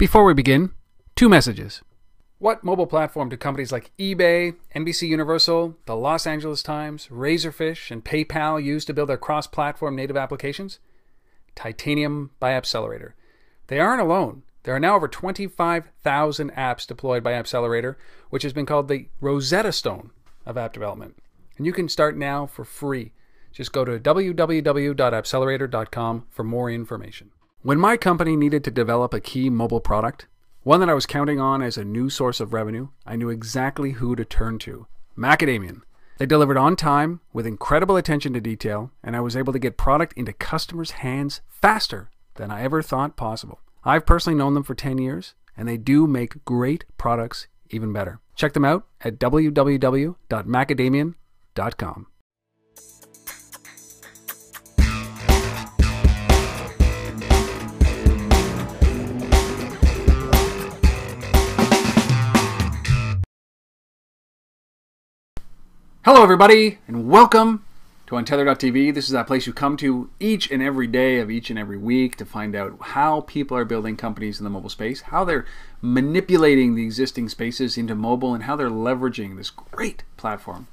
Before we begin, two messages. What mobile platform do companies like eBay, NBC Universal, the Los Angeles Times, Razorfish, and PayPal use to build their cross-platform native applications? Titanium by Appcelerator. They aren't alone. There are now over 25,000 apps deployed by Appcelerator, which has been called the Rosetta Stone of app development. And you can start now for free. Just go to www.appcelerator.com for more information. When my company needed to develop a key mobile product, one that I was counting on as a new source of revenue, I knew exactly who to turn to. Macadamian. They delivered on time with incredible attention to detail, and I was able to get product into customers' hands faster than I ever thought possible. I've personally known them for 10 years, and they do make great products even better. Check them out at www.macadamian.com. Hello, everybody, and welcome to Untether.tv. This is that place you come to each and every day of each and every week to find out how people are building companies in the mobile space, how they're manipulating the existing spaces into mobile, and how they're leveraging this great platform.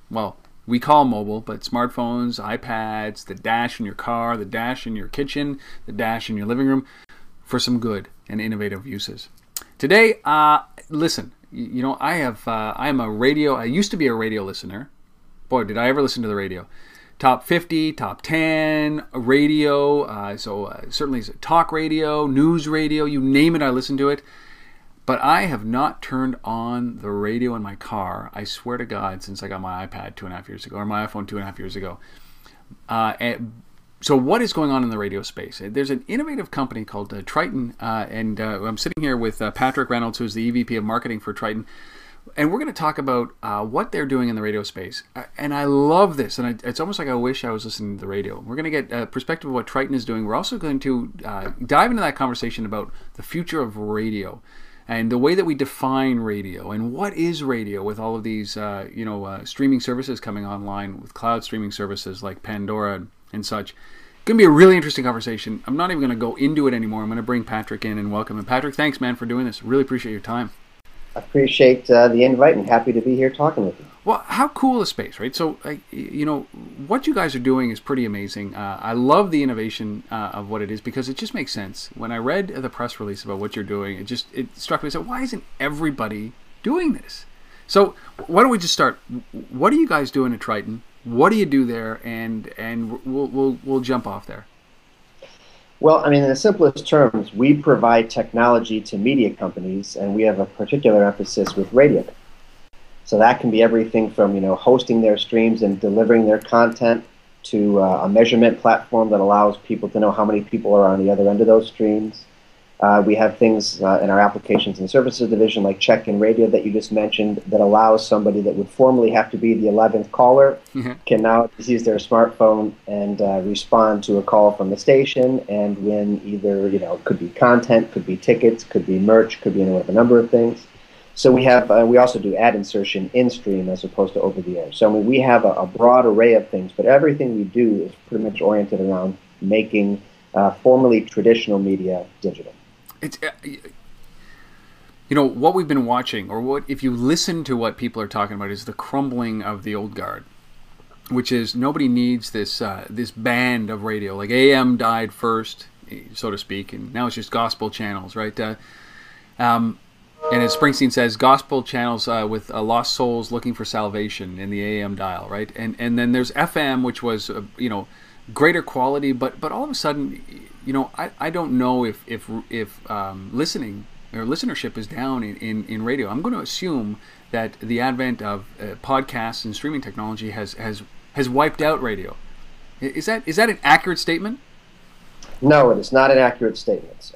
Well, we call mobile, but smartphones, iPads, the dash in your car, the dash in your kitchen, the dash in your living room, for some good and innovative uses. Today, listen. You know, I used to be a radio listener. Boy, did I ever listen to the radio. Top 50, top 10, radio, certainly talk radio, news radio, you name it, I listened to it. But I have not turned on the radio in my car, I swear to God, since I got my iPad 2.5 years ago, or my iPhone 2.5 years ago. So what is going on in the radio space? There's an innovative company called Triton, and I'm sitting here with Patrick Reynolds, who's the EVP of Marketing for Triton, and we're going to talk about what they're doing in the radio space. And I love this, and it's almost like I wish I was listening to the radio. We're going to get a perspective of what Triton is doing. We're also going to dive into that conversation about the future of radio and the way that we define radio and what is radio with all of these streaming services coming online with cloud streaming services like Pandora and such. It's going to be a really interesting conversation. I'm not even going to go into it anymore. I'm going to bring Patrick in and welcome him. Patrick, thanks, man, for doing this. Really appreciate your time. I appreciate the invite and happy to be here talking with you. Well, how cool is space, right? So, what you guys are doing is pretty amazing. I love the innovation of what it is because it just makes sense. When I read the press release about what you're doing, it struck me. So why isn't everybody doing this? So why don't we just start? What are you guys doing at Triton? What do you do there? And we'll jump off there. Well, I mean, in the simplest terms, we provide technology to media companies, and we have a particular emphasis with radio. So that can be everything from hosting their streams and delivering their content to a measurement platform that allows people to know how many people are on the other end of those streams. We have things in our applications and services division like check-in radio that you just mentioned that allows somebody that would formerly have to be the 11th caller can now just use their smartphone and respond to a call from the station and win either, it could be content, could be tickets, could be merch, could be a number of things. So we have we also do ad insertion in-stream as opposed to over-the-air. So I mean, we have a broad array of things, but everything we do is pretty much oriented around making formerly traditional media digital. It's what we've been watching, or what if you listen to what people are talking about, is the crumbling of the old guard, which is nobody needs this band of radio. Like AM died first, so to speak, and now it's just gospel channels, right? And as Springsteen says, gospel channels with lost souls looking for salvation in the AM dial, right? And then there's FM, which was greater quality, but all of a sudden, I don't know if listening or listenership is down in radio. I'm going to assume that the advent of podcasts and streaming technology has wiped out radio. Is that an accurate statement? No, it is not an accurate statement.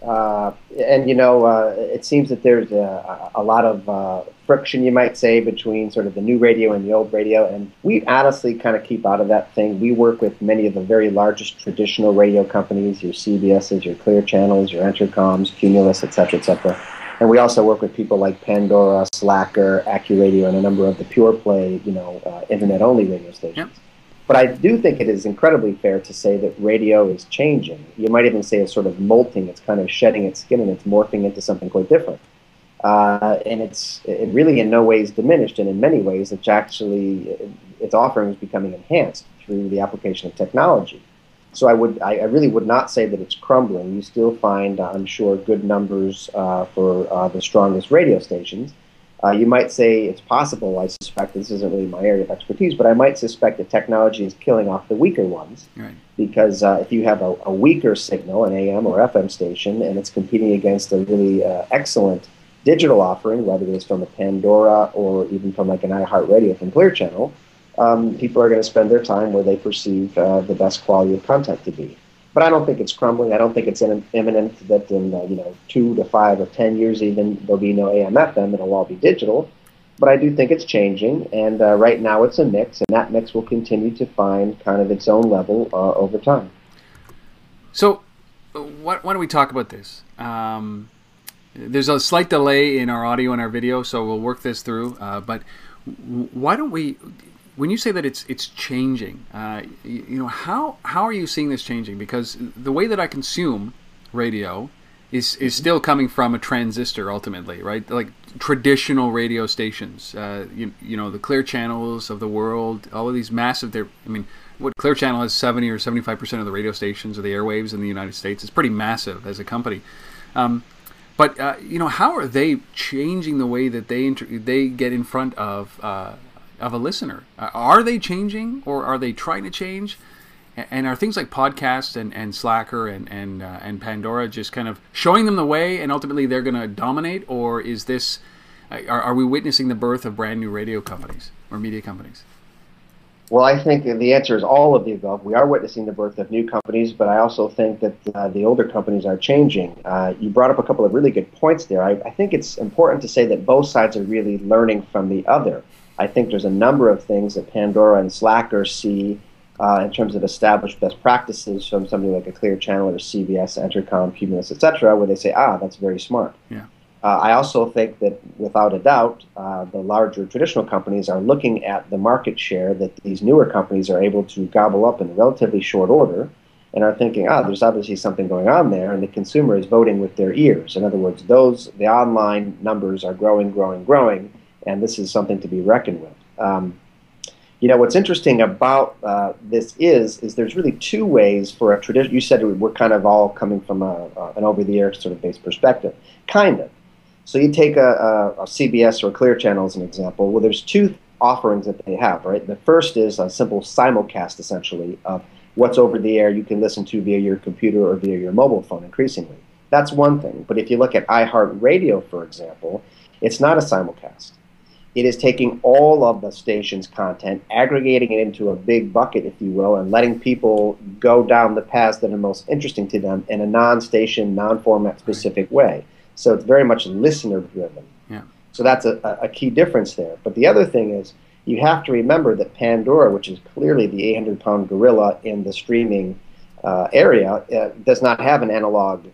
It seems that there's a lot of friction, you might say, between sort of the new radio and the old radio, and we honestly kind of keep out of that thing. We work with many of the very largest traditional radio companies, your CBSs, your Clear Channels, your Entercoms, Cumulus, et cetera, and we also work with people like Pandora, Slacker, AccuRadio, and a number of the pure play, internet-only radio stations. Yep. But I do think it is incredibly fair to say that radio is changing. You might even say it's sort of molting. It's kind of shedding its skin and it's morphing into something quite different. And it really in no ways diminished, and in many ways it's actually, its offering is becoming enhanced through the application of technology. So I really would not say that it's crumbling. You still find, I'm sure, good numbers for the strongest radio stations. You might say it's possible, I suspect, this isn't really my area of expertise, but I might suspect that technology is killing off the weaker ones. Right. Because if you have a weaker signal, an AM or FM station, and it's competing against a really excellent digital offering, whether it's from a Pandora or even from like an iHeartRadio from Clear Channel, people are going to spend their time where they perceive the best quality of content to be. But I don't think it's crumbling. I don't think it's imminent that in 2 to 5 or 10 years even there'll be no AM FM. It'll all be digital. But I do think it's changing, and right now it's a mix, and that mix will continue to find kind of its own level over time. So why don't we talk about this? There's a slight delay in our audio and our video, so we'll work this through. But why don't we? When you say that it's changing, how are you seeing this changing? Because the way that I consume radio is still coming from a transistor ultimately, right? Like traditional radio stations, the Clear Channels of the world, all of these massive. What Clear Channel has 70 or 75% of the radio stations or the airwaves in the United States. It's pretty massive as a company. But how are they changing the way that they get in front of a listener? Are they changing, or are they trying to change? And are things like podcasts and Slacker and Pandora just kind of showing them the way, and ultimately they're going to dominate? Or is this? Are we witnessing the birth of brand new radio companies or media companies? Well, I think the answer is all of the above. We are witnessing the birth of new companies, but I also think that the older companies are changing. You brought up a couple of really good points there. I think it's important to say that both sides are really learning from the other. I think there's a number of things that Pandora and Slacker see in terms of established best practices from somebody like a Clear Channel or CBS, Entercom, Cumulus, etc., where they say, that's very smart. Yeah. I also think that, without a doubt, the larger traditional companies are looking at the market share that these newer companies are able to gobble up in relatively short order, and are thinking, there's obviously something going on there, and the consumer is voting with their ears. In other words, the online numbers are growing, and this is something to be reckoned with. What's interesting about this is there's really two ways for a tradition. You said we're kind of all coming from an over-the-air sort of based perspective, kind of. So you take a CBS or a Clear Channel as an example. Well, there's two offerings that they have, right? The first is a simple simulcast, essentially, of what's over the air you can listen to via your computer or via your mobile phone increasingly. That's one thing. But if you look at iHeartRadio, for example, it's not a simulcast. It is taking all of the station's content, aggregating it into a big bucket, if you will, and letting people go down the paths that are most interesting to them in a non-station, non-format specific way. So it's very much listener-driven. Yeah. So that's a key difference there. But the other thing is, you have to remember that Pandora, which is clearly the 800-pound gorilla in the streaming area, does not have an analog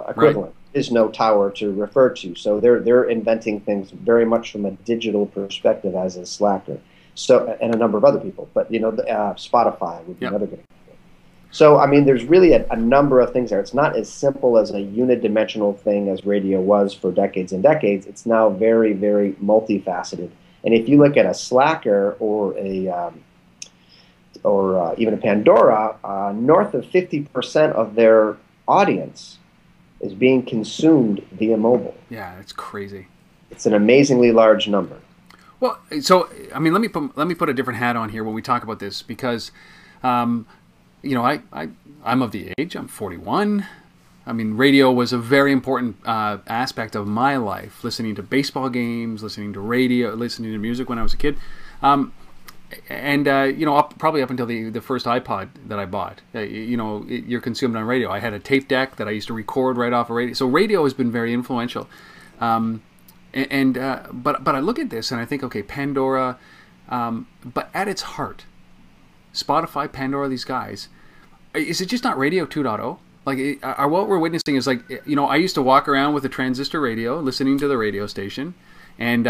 equivalent. Right. There's no tower to refer to. So they're inventing things very much from a digital perspective, as is Slacker. So, and a number of other people. But Spotify would be another good example. So, there's really a number of things there. It's not as simple as a unidimensional thing as radio was for decades and decades. It's now very, very multifaceted. And if you look at a Slacker or even a Pandora, north of 50% of their audience is being consumed via mobile. Yeah, it's crazy. It's an amazingly large number. Well, so let me put a different hat on here when we talk about this, because I'm of the age. I'm 41. Radio was a very important aspect of my life. Listening to baseball games, listening to radio, listening to music when I was a kid, probably up until the first iPod that I bought. You're consumed on radio. I had a tape deck that I used to record right off of radio. So radio has been very influential. But I look at this and I think, okay, Pandora, but at its heart, Spotify, Pandora, these guys, is it just not radio 2.0? What we're witnessing is I used to walk around with a transistor radio, listening to the radio station, And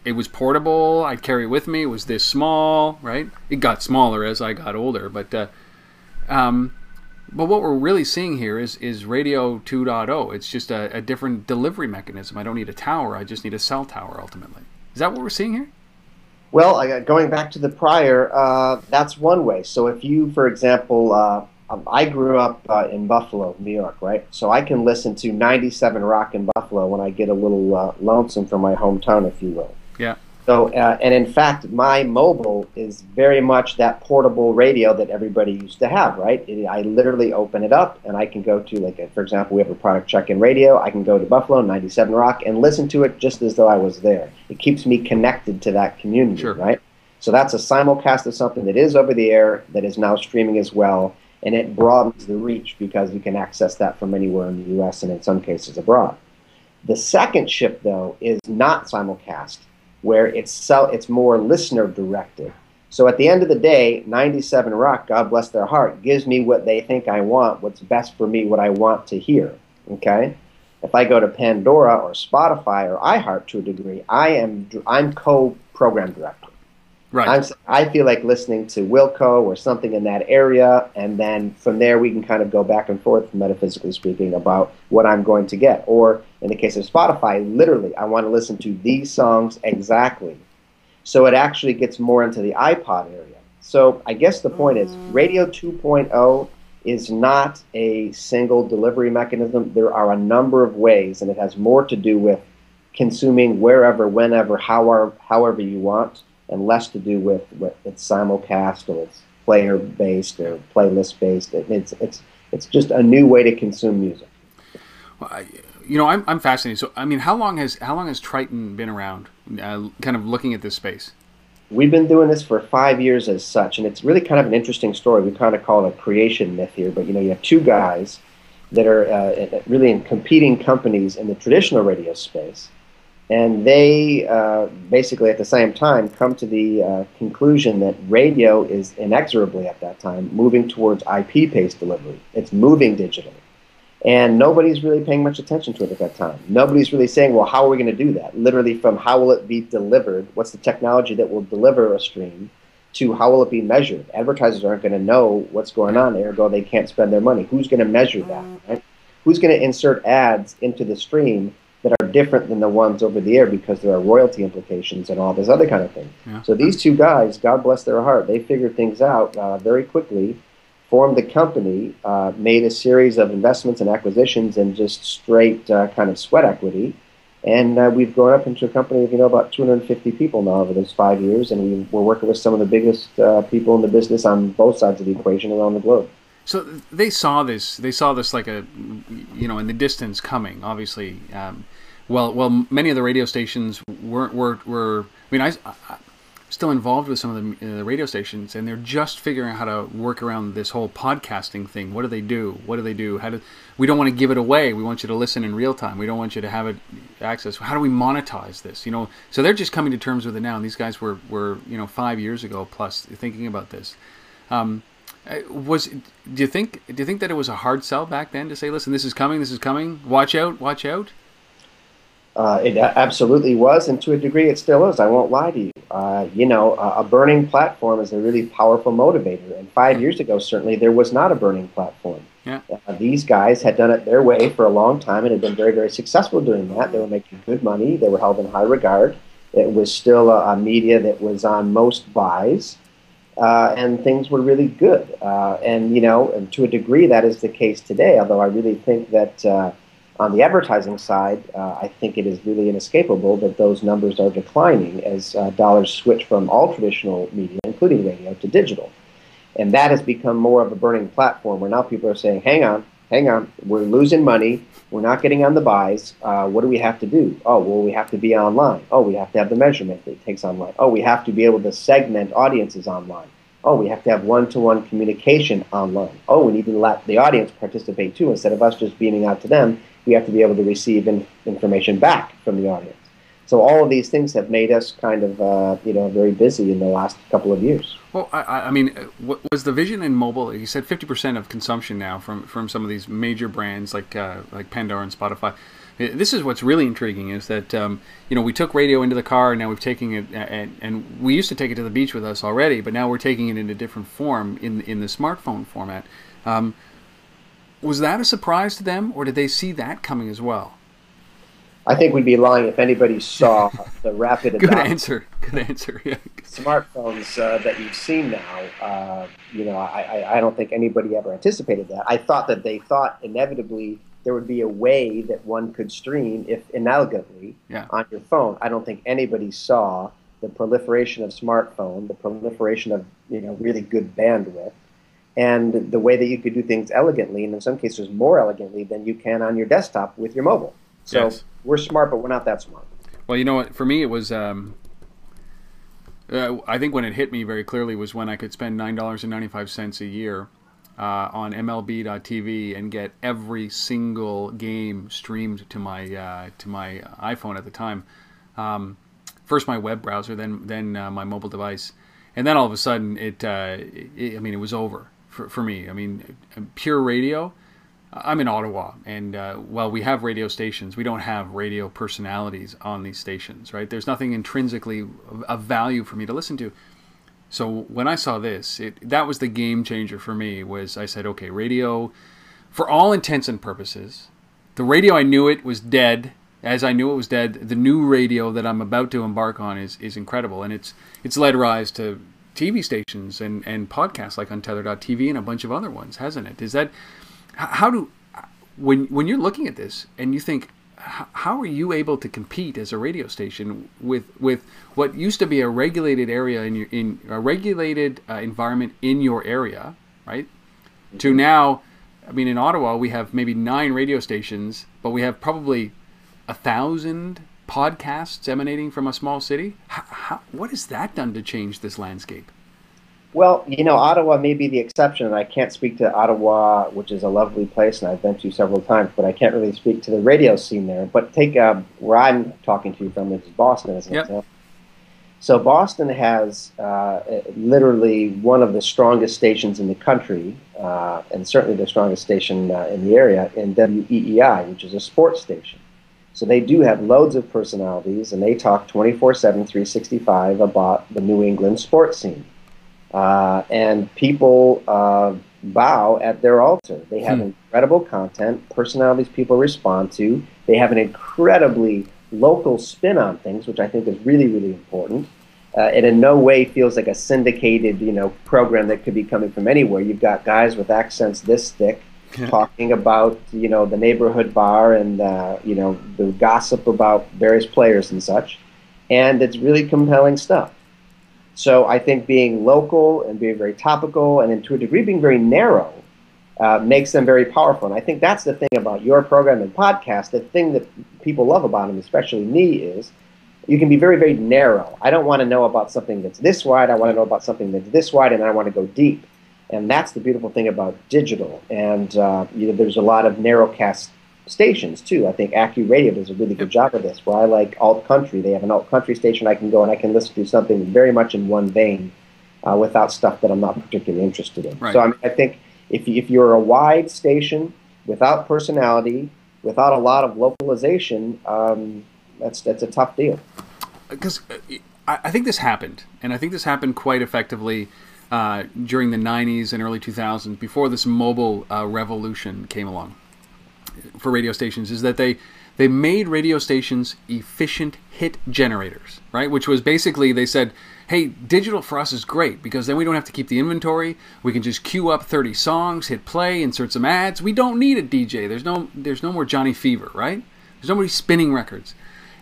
it was portable. I'd carry it with me. It was this small, right? It got smaller as I got older, but what we're really seeing here is Radio 2.0. It's just a different delivery mechanism. I don't need a tower. I just need a cell tower, ultimately. Is that what we're seeing here? Well, going back to the prior, that's one way. So if you, for example, I grew up in Buffalo, New York, right? So I can listen to 97 Rock in Buffalo when I get a little lonesome from my hometown, if you will. Yeah. So, and in fact, my mobile is very much that portable radio that everybody used to have, right? I literally open it up, and I can go to, like, for example, we have a product check-in radio. I can go to Buffalo, 97 Rock, and listen to it just as though I was there. It keeps me connected to that community, sure. Right? So that's a simulcast of something that is over the air, that is now streaming as well, and it broadens the reach because you can access that from anywhere in the U.S. and in some cases abroad. The second shift, though, is not simulcast, where it's more listener directed. So at the end of the day, 97 Rock, God bless their heart, gives me what they think I want, what's best for me, what I want to hear. Okay? If I go to Pandora or Spotify or iHeart to a degree, I'm co-program director. Right. I feel like listening to Wilco or something in that area, and then from there we can kind of go back and forth, metaphysically speaking, about what I'm going to get. Or in the case of Spotify, literally, I want to listen to these songs exactly. So it actually gets more into the iPod area. So I guess the point is, Radio 2.0 is not a single delivery mechanism. There are a number of ways, and it has more to do with consuming wherever, whenever, however you want, and less to do with what it's simulcast or it's player-based or playlist-based. It's just a new way to consume music. Well, I'm fascinated. So, I mean, how long has Triton been around? Kind of looking at this space. We've been doing this for 5 years as such, and it's really kind of an interesting story. We kind of call it a creation myth here, but you have two guys that are really in competing companies in the traditional radio space. And they basically at the same time come to the conclusion that radio is inexorably at that time moving towards IP-based delivery. It's moving digital. And nobody's really paying much attention to it at that time. Nobody's really saying, well, how are we going to do that? Literally from how will it be delivered, what's the technology that will deliver a stream, to how will it be measured. Advertisers aren't going to know what's going on, ergo they can't spend their money. Who's going to measure that? Right? Who's going to insert ads into the stream that are different than the ones over the air because there are royalty implications and all this other kind of thing. Yeah. So these two guys, God bless their heart, they figured things out very quickly, formed the company, made a series of investments and acquisitions and just straight kind of sweat equity. And we've grown up into a company of about 250 people now over those 5 years, and we're working with some of the biggest people in the business on both sides of the equation around the globe. So they saw this like a, in the distance coming, obviously. Well, many of the radio stations were I mean, I'm still involved with some of the radio stations, and they're just figuring out how to work around this whole podcasting thing. What do they do? We don't want to give it away. We want you to listen in real time. We don't want you to have it access. How do we monetize this? So they're just coming to terms with it now. And these guys were 5 years ago plus thinking about this. Do you think that it was a hard sell back then to say, listen, this is coming, watch out? It absolutely was, and to a degree it still is. I won't lie to you. A burning platform is a really powerful motivator, and 5 years ago, certainly, there was not a burning platform. Yeah. These guys had done it their way for a long time and had been very, very successful doing that. They were making good money. They were held in high regard. It was still a media that was on most buys. And things were really good. And to a degree that is the case today, although I really think that on the advertising side, I think it is really inescapable that those numbers are declining as dollars switch from all traditional media, including radio, to digital. And that has become more of a burning platform where now people are saying, hang on, we're losing money, we're not getting on the buys, what do we have to do? Oh, well, we have to be online. Oh, we have to have the measurement that it takes online. Oh, we have to be able to segment audiences online. Oh, we have to have one-to-one communication online. Oh, we need to let the audience participate too. Instead of us just beaming out to them, we have to be able to receive information back from the audience. So all of these things have made us kind of, very busy in the last couple of years. Well, I mean, what was the vision in mobile? You said 50% of consumption now from some of these major brands like Pandora and Spotify. This is what's really intriguing is that we took radio into the car, and now we've taken it, and we used to take it to the beach with us already, but now we're taking it in a different form in the smartphone format. Was that a surprise to them, or did they see that coming as well? I think we'd be lying if anybody saw the rapid Good adoption. Good answer. Yeah. Smartphones that you've seen now. I don't think anybody ever anticipated that. I thought that they thought inevitably there would be a way that one could stream, if inelegantly, on your phone. I don't think anybody saw the proliferation of smartphone, the proliferation of really good bandwidth, and the way that you could do things elegantly, and in some cases more elegantly than you can on your desktop with your mobile. So we're smart, but we're not that smart. Well, you know what? For me, it was. I think when it hit me very clearly was when I could spend $9.95 a year on MLB.TV and get every single game streamed to my iPhone at the time. First my web browser, then my mobile device, and then all of a sudden it was over for me. I mean, pure radio. I'm in Ottawa, and while we have radio stations, we don't have radio personalities on these stations, right? There's nothing intrinsically of value for me to listen to. So when I saw this, that was the game changer for me. Was I said, okay, radio, for all intents and purposes, the radio I knew it was dead. As I knew it was dead, the new radio that I'm about to embark on is incredible, and it's led rise to TV stations and podcasts like Untether.tv and a bunch of other ones, hasn't it? Is that when you're looking at this and you think, how are you able to compete as a radio station with what used to be a regulated area in a regulated environment in your area, right? Mm-hmm. To now, I mean, in Ottawa we have maybe 9 radio stations, but we have probably 1,000 podcasts emanating from a small city. What has that done to change this landscape? Well, Ottawa may be the exception. I can't speak to Ottawa, which is a lovely place, and I've been to several times, but I can't really speak to the radio scene there. But take where I'm talking to you from, which is Boston, as an example. So Boston has literally one of the strongest stations in the country, and certainly the strongest station in the area, in WEEI, which is a sports station. So they do have loads of personalities, and they talk 24/7, 365 about the New England sports scene. And people bow at their altar. They have incredible content, personalities people respond to. They have an incredibly local spin on things, which I think is really, really important. It in no way feels like a syndicated, program that could be coming from anywhere. You've got guys with accents this thick talking about, the neighborhood bar and, the gossip about various players and such. And it's really compelling stuff. So I think being local and being very topical and to a degree being very narrow makes them very powerful. And I think that's the thing about your program and podcast. The thing that people love about them, especially me, is you can be very, very narrow. I don't want to know about something that's this wide. I want to know about something that's this wide, and I want to go deep. And that's the beautiful thing about digital. And there's a lot of narrowcast stations too. I think AccuRadio does a really good job of this. Where I like alt country, they have an alt country station I can go and I can listen to something very much in one vein, without stuff that I'm not particularly interested in. Right. So I think if you're a wide station without personality, without a lot of localization, that's a tough deal. Because I think this happened, and I think this happened quite effectively during the 90s and early 2000s, before this mobile revolution came along for radio stations, is that they made radio stations efficient hit generators, right? Which was basically, they said, hey, digital for us is great because then we don't have to keep the inventory. We can just queue up 30 songs, hit play, insert some ads. We don't need a DJ. There's no more Johnny Fever, right? There's nobody spinning records.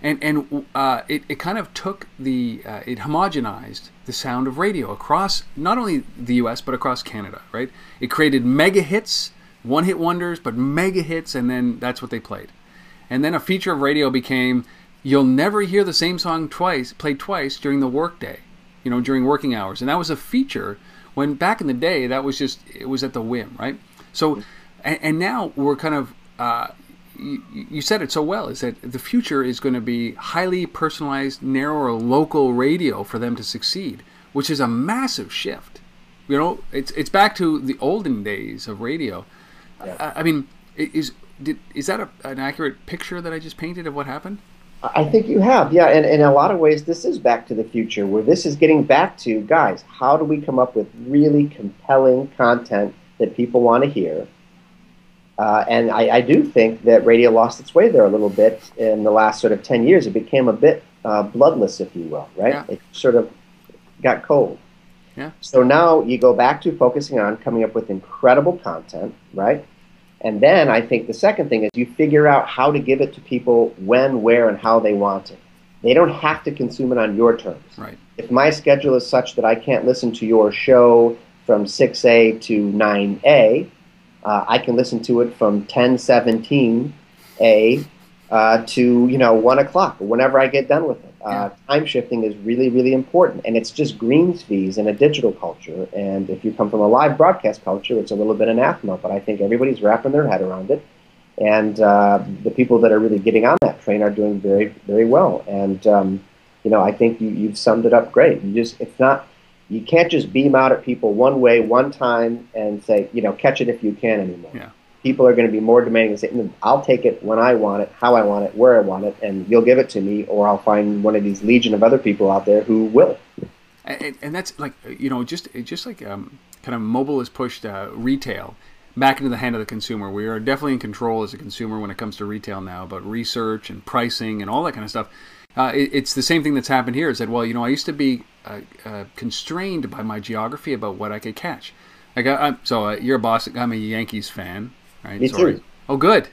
And it kind of took it homogenized the sound of radio across not only the U.S. but across Canada, right? It created mega hits, one-hit wonders, but mega hits, and then that's what they played. And then a feature of radio became, you'll never hear the same song played twice during the workday, during working hours. And that was a feature when back in the day, it was at the whim, right? So, and now we're kind of, you said it so well, is that the future is going to be highly personalized, narrower, local radio for them to succeed, which is a massive shift. It's back to the olden days of radio. Yeah. I mean, is that an accurate picture that I just painted of what happened? I think you have, yeah, and in a lot of ways, this is back to the future, where this is getting back to, guys, how do we come up with really compelling content that people want to hear? And I do think that radio lost its way there a little bit in the last sort of 10 years. It became a bit bloodless, if you will, right? Yeah. It sort of got cold. Yeah. So now you go back to focusing on coming up with incredible content, right? And then I think the second thing is you figure out how to give it to people when, where, and how they want it. They don't have to consume it on your terms. Right. If my schedule is such that I can't listen to your show from 6A to 9A, I can listen to it from 10:17A to 1 o'clock, or whenever I get done with it. Time shifting is really, really important, and it's just greens fees in a digital culture. And if you come from a live broadcast culture, it's a little bit anathema, but I think everybody's wrapping their head around it. And the people that are really getting on that train are doing very, very well. And I think you've summed it up great. You can't just beam out at people one way, one time, and say, catch it if you can anymore. Yeah. People are going to be more demanding and say, I'll take it when I want it, how I want it, where I want it, and you'll give it to me, or I'll find one of these legion of other people out there who will. And that's like, just like kind of mobile has pushed retail back into the hand of the consumer. We are definitely in control as a consumer when it comes to retail now, about research and pricing and all that kind of stuff. It's the same thing that's happened here. Is that, I used to be constrained by my geography about what I could catch. So you're a Boston. I'm a Yankees fan, right? Me too. Oh, good.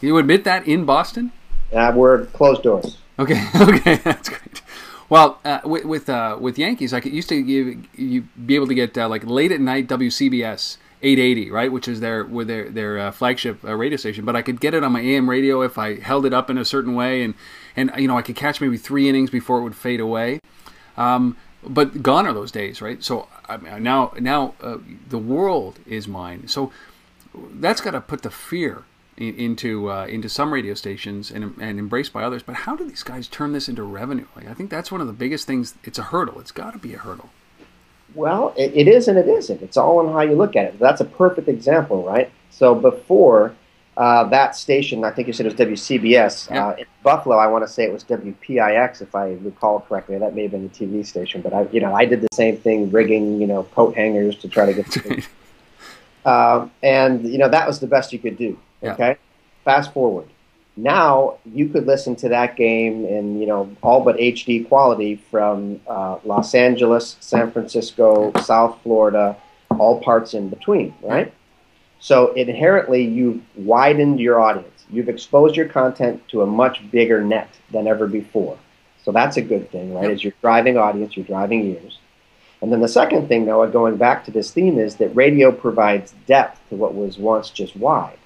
You admit that in Boston? We're closed doors. Okay, that's great. Well, with Yankees, used to you be able to get like late at night WCBS 880, right, which is their flagship radio station. But I could get it on my AM radio if I held it up in a certain way, and I could catch maybe 3 innings before it would fade away. But gone are those days, right? So now the world is mine. So that's got to put the fear into some radio stations and embraced by others. But how do these guys turn this into revenue? I think that's one of the biggest things. It's a hurdle. It's got to be a hurdle. Well, it is and it isn't. It's all on how you look at it. That's a perfect example, right? So before that station, I think you said it was WCBS. Yeah. In Buffalo, I want to say it was WPIX, if I recall correctly. That may have been the TV station, but I did the same thing, rigging coat hangers to try to get. And that was the best you could do. Okay, yeah. Fast forward. Now you could listen to that game in all but HD quality from Los Angeles, San Francisco, South Florida, all parts in between, right? So inherently, you've widened your audience. You've exposed your content to a much bigger net than ever before. So that's a good thing, right? As you're driving audience, you're driving ears. And then the second thing, Noah, going back to this theme, is that radio provides depth to what was once just wide.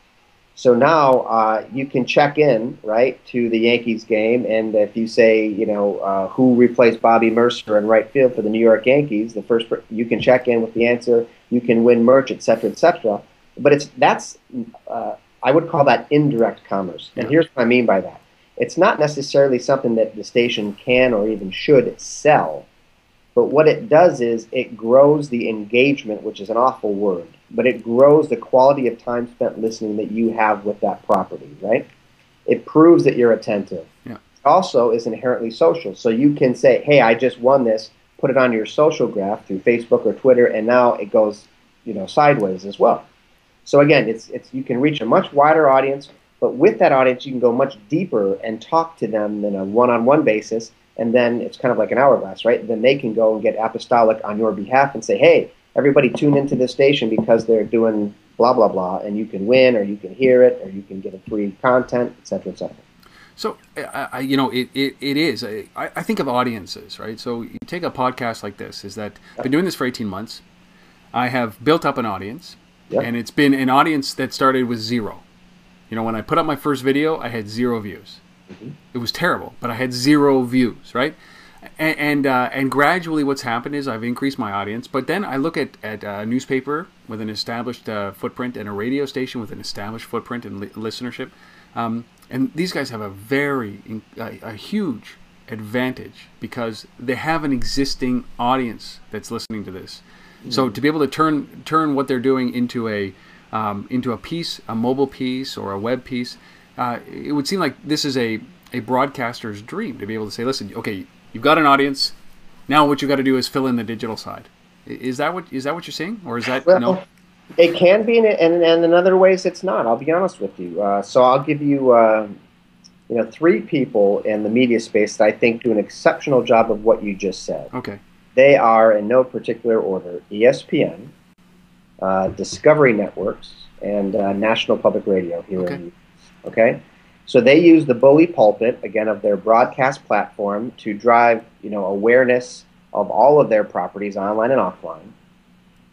So now you can check in, right, to the Yankees game, and if you say, who replaced Bobby Mercer in right field for the New York Yankees, you can check in with the answer. You can win merch, et cetera, et cetera. But I would call that indirect commerce. And here's what I mean by that. It's not necessarily something that the station can or even should sell. But what it does is it grows the engagement, which is an awful word, but it grows the quality of time spent listening that you have with that property, right? It proves that you're attentive. Yeah. It also is inherently social. So you can say, hey, I just won this, put it on your social graph through Facebook or Twitter, and now it goes, sideways as well. So again, it's you can reach a much wider audience, but with that audience, you can go much deeper and talk to them on a one-on-one basis, and then it's kind of like an hourglass, right? Then they can go and get apostolic on your behalf and say, hey, everybody tune into this station because they're doing blah, blah, blah, and you can win, or you can hear it, or you can get a free content, et cetera, et cetera. So, it is. I think of audiences, right? So you take a podcast like this, is that I've been doing this for 18 months. I have built up an audience, and it's been an audience that started with 0. When I put up my first video, I had 0 views. Mm-hmm. It was terrible, but I had 0 views, right? And gradually what's happened is I've increased my audience, but then I look at a newspaper with an established footprint and a radio station with an established footprint and listenership, and these guys have a huge advantage because they have an existing audience that's listening to this. Mm-hmm. So to be able to turn what they're doing into a into a piece, a mobile piece or a web piece, it would seem like this is a broadcaster's dream to be able to say, listen, okay, you've got an audience. Now what you've got to do is fill in the digital side. Is that what you're seeing, or is that no? It can be, and in other ways it's not. I'll be honest with you. So I'll give you, 3 people in the media space that I think do an exceptional job of what you just said. Okay. They are, in no particular order, ESPN, Discovery Networks, and National Public Radio here in the U.S. Okay? So they use the bully pulpit, again, of their broadcast platform to drive, awareness of all of their properties, online and offline.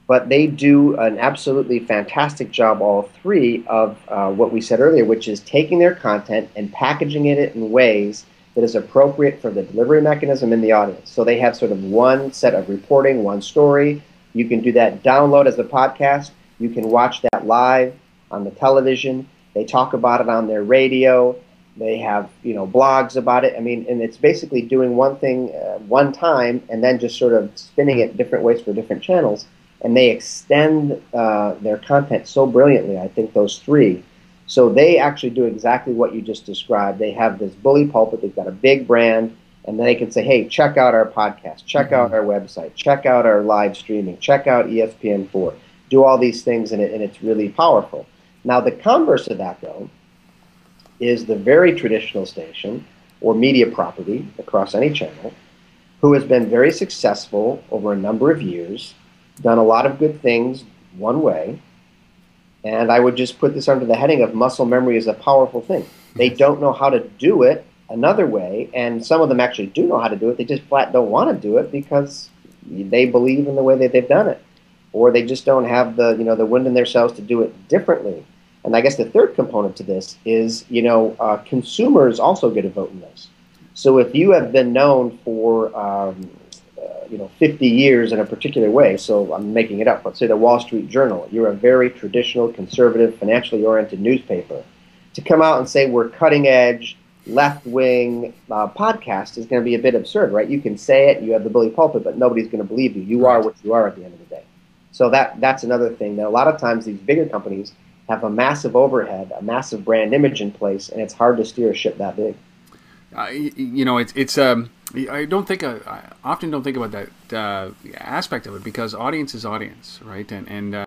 But they do an absolutely fantastic job, all 3, of what we said earlier, which is taking their content and packaging it in ways that is appropriate for the delivery mechanism in the audience. So they have sort of one set of reporting, one story. You can do that download as a podcast. You can watch that live on the television. They talk about it on their radio. They have, blogs about it. I mean, and it's basically doing one thing one time and then just sort of spinning it different ways for different channels. And they extend their content so brilliantly, I think, those 3. So they actually do exactly what you just described. They have this bully pulpit. They've got a big brand. And then they can say, hey, check out our podcast. Check out our website. Check out our live streaming. Check out ESPN4. Do all these things, and it's really powerful. Now, the converse of that, though, is the very traditional station or media property across any channel who has been very successful over a number of years, done a lot of good things one way, and I would just put this under the heading of muscle memory is a powerful thing. They don't know how to do it another way, and some of them actually do know how to do it. They just flat don't want to do it because they believe in the way that they've done it, or they just don't have the the wind in their sails to do it differently. And I guess the third component to this is consumers also get a vote in this. So if you have been known for 50 years in a particular way, so I'm making it up, let's say the Wall Street Journal, you're a very traditional, conservative, financially oriented newspaper. To come out and say we're cutting edge, left-wing podcast is going to be a bit absurd, right? You can say it, you have the bully pulpit, but nobody's going to believe you. You are what you are at the end of the day. So that's another thing, that a lot of times these bigger companies have a massive overhead, a massive brand image in place, and it's hard to steer a ship that big. I often don't think about that aspect of it, because audience is audience, right? And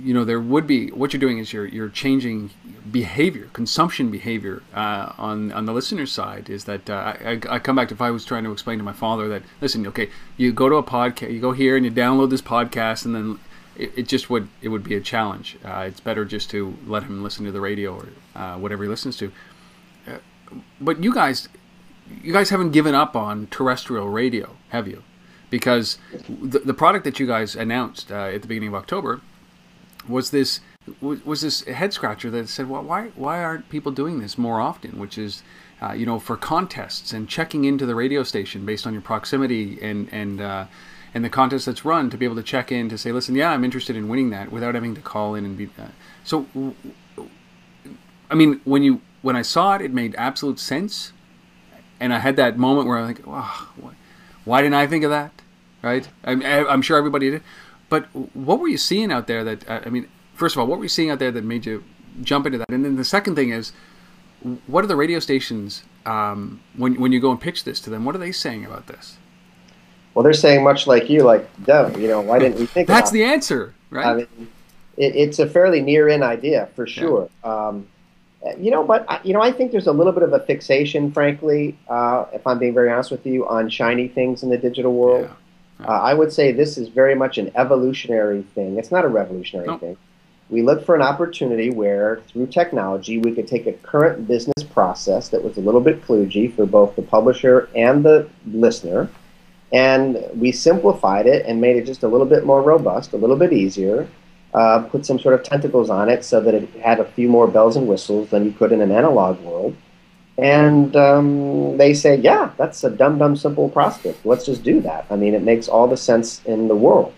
there would be, what you're doing is you're changing behavior, consumption behavior on the listener's side. Is that I come back to, if I was trying to explain to my father that, listen, okay, you go to a podcast, you go here and you download this podcast, and then it would be a challenge. It's better just to let him listen to the radio or whatever he listens to. But you guys haven't given up on terrestrial radio, have you? Because the product that you guys announced at the beginning of October was this head scratcher that said, well, why aren't people doing this more often? Which is, for contests and checking into the radio station based on your proximity and the contest that's run, to be able to check in to say, listen, yeah, I'm interested in winning that, without having to call in and be. So, I mean, when I saw it, it made absolute sense. And I had that moment where I'm like, wow, why didn't I think of that? Right? I'm sure everybody did. But what were you seeing out there that, first of all, what were you seeing out there that made you jump into that? And then the second thing is, what are the radio stations, when you go and pitch this to them, what are they saying about this? Well, they're saying much like you, like, Doug, why didn't we think about it? That's the answer, right? I mean, it's a fairly near-in idea, for sure. Yeah. But I think there's a little bit of a fixation, frankly, if I'm being very honest with you, on shiny things in the digital world. Yeah. I would say this is very much an evolutionary thing. It's not a revolutionary thing. We look for an opportunity where, through technology, we could take a current business process that was a little bit kludgy for both the publisher and the listener, and we simplified it and made it just a little bit more robust, a little bit easier, put some sort of tentacles on it so that it had a few more bells and whistles than you could in an analog world. And they say, yeah, that's a dumb, simple prospect. Let's just do that. I mean, it makes all the sense in the world,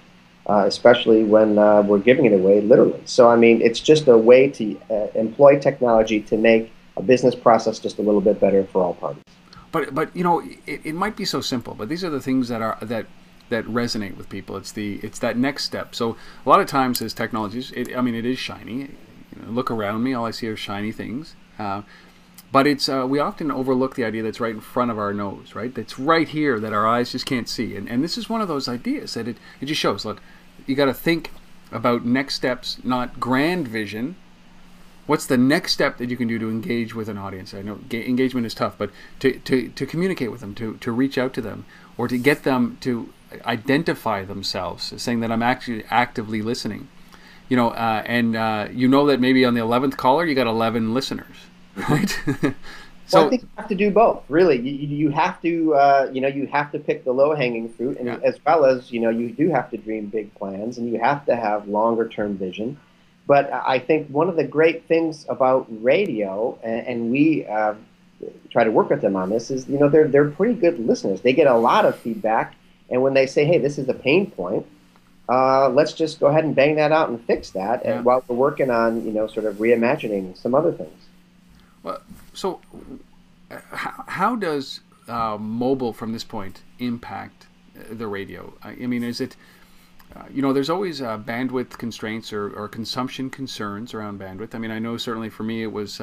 especially when we're giving it away literally. So, I mean, it's just a way to employ technology to make a business process just a little bit better for all parties. But it might be so simple. But these are the things that that resonate with people. It's that next step. So a lot of times as technologies, it is shiny. Look around me, all I see are shiny things. But it's we often overlook the idea that's right in front of our nose, right? That's right here that our eyes just can't see. And this is one of those ideas that it just shows. Look, you got to think about next steps, not grand vision. What's the next step that you can do to engage with an audience? I know engagement is tough, but to communicate with them, to reach out to them, or to get them to identify themselves, saying that I'm actually actively listening. You know that maybe on the 11th caller you got 11 listeners. Right. So well, I think you have to do both. Really, you have to you have to pick the low-hanging fruit, and as well as you do have to dream big plans, and you have to have longer-term vision. But I think one of the great things about radio, and we try to work with them on this, is they're pretty good listeners. They get a lot of feedback, and when they say, "Hey, this is a pain point," let's just go ahead and bang that out and fix that. And while we're working on sort of reimagining some other things. Well, so how does mobile from this point impact the radio? I mean, is it, there's always bandwidth constraints or consumption concerns around bandwidth. I mean, I know certainly for me it was,